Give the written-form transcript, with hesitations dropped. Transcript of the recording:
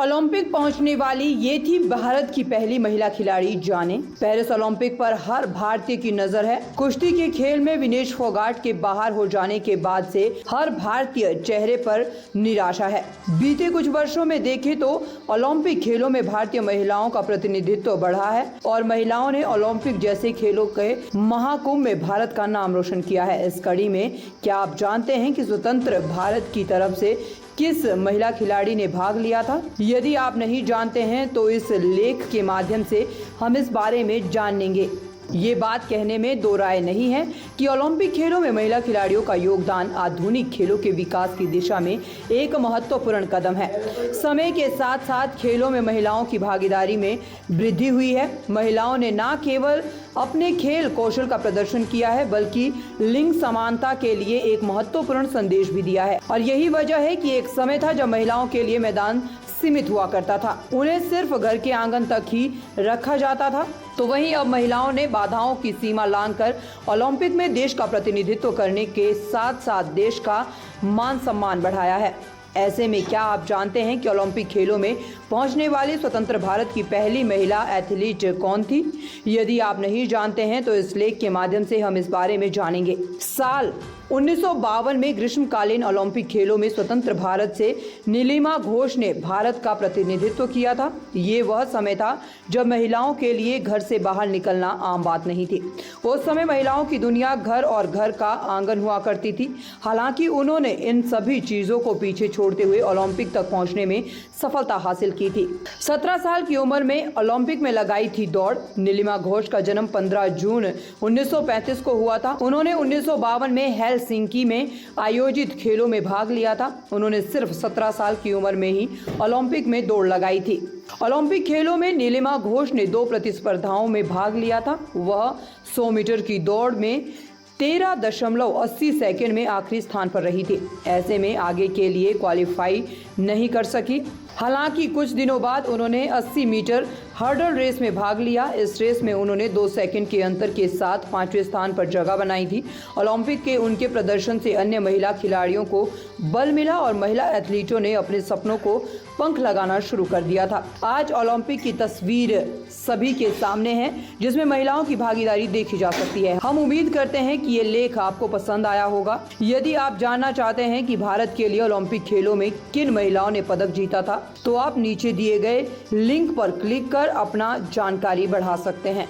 Olympic पहुंचने वाली ये थी भारत की पहली महिला खिलाड़ी। जाने पेरिस ओलंपिक पर हर भारतीय की नजर है। कुश्ती के खेल में विनेश फोगाट के बाहर हो जाने के बाद से हर भारतीय चेहरे पर निराशा है। बीते कुछ वर्षों में देखें तो ओलंपिक खेलों में भारतीय महिलाओं का प्रतिनिधित्व बढ़ा है और महिलाओं ने ओलंपिक जैसे खेलों के महाकुंभ में भारत का नाम रोशन किया है। इस कड़ी में क्या आप जानते हैं कि स्वतंत्र भारत की तरफ से किस महिला खिलाड़ी ने भाग लिया था? यदि आप नहीं जानते हैं तो इस लेख के माध्यम से हम इस बारे में जान लेंगे। ये बात कहने में दो राय नहीं है कि ओलंपिक खेलों में महिला खिलाड़ियों का योगदान आधुनिक खेलों के विकास की दिशा में एक महत्वपूर्ण कदम है। समय के साथ साथ खेलों में महिलाओं की भागीदारी में वृद्धि हुई है। महिलाओं ने न केवल अपने खेल कौशल का प्रदर्शन किया है बल्कि लिंग समानता के लिए एक महत्वपूर्ण संदेश भी दिया है। और यही वजह है कि एक समय था जब महिलाओं के लिए मैदान सीमित हुआ करता था, उन्हें सिर्फ घर के आंगन तक ही रखा जाता था। तो वहीं अब महिलाओं ने बाधाओं की सीमा लांघकर ओलंपिक में देश का प्रतिनिधित्व करने के साथ साथ देश का मान सम्मान बढ़ाया है। ऐसे में क्या आप जानते हैं कि ओलंपिक खेलों में पहुंचने वाली स्वतंत्र भारत की पहली महिला एथलीट कौन थी? यदि आप नहीं जानते हैं तो इस लेख के माध्यम से हम इस बारे में जानेंगे। साल 1952 में ग्रीष्मकालीन ओलंपिक खेलों में स्वतंत्र भारत से नीलिमा घोष ने भारत का प्रतिनिधित्व किया था। ये वह समय था जब महिलाओं के लिए घर से बाहर निकलना आम बात नहीं थी। उस समय महिलाओं की दुनिया घर और घर का आंगन हुआ करती थी। हालांकि उन्होंने इन सभी चीजों को पीछे छोड़ते हुए ओलंपिक तक पहुंचने में सफलता हासिल की थी। 17 साल की उम्र में ओलंपिक में लगाई थी दौड़। नीलिमा घोष का जन्म 15 जून 1935 को हुआ था। उन्होंने 1952 में हेलसिंकी में आयोजित खेलों में भाग लिया था। उन्होंने सिर्फ 17 साल की उम्र में ही ओलंपिक में दौड़ लगाई थी। ओलंपिक खेलों में नीलिमा घोष ने 2 प्रतिस्पर्धाओं में भाग लिया था। वह 100 मीटर की दौड़ में 13.80 सेकंड में आखिरी स्थान पर रही थी। ऐसे में आगे के लिए क्वालिफाई नहीं कर सकी। हालांकि कुछ दिनों बाद उन्होंने 80 मीटर हर्डल रेस में भाग लिया। इस रेस में उन्होंने 2 सेकंड के अंतर के साथ 5वें स्थान पर जगह बनाई थी। ओलंपिक के उनके प्रदर्शन से अन्य महिला खिलाड़ियों को बल मिला और महिला एथलीटों ने अपने सपनों को पंख लगाना शुरू कर दिया था। आज ओलंपिक की तस्वीर सभी के सामने है जिसमें महिलाओं की भागीदारी देखी जा सकती है। हम उम्मीद करते हैं कि ये लेख आपको पसंद आया होगा। यदि आप जानना चाहते हैं कि भारत के लिए ओलंपिक खेलों में किन महिलाओं ने पदक जीता था तो आप नीचे दिए गए लिंक पर क्लिक कर अपना जानकारी बढ़ा सकते हैं।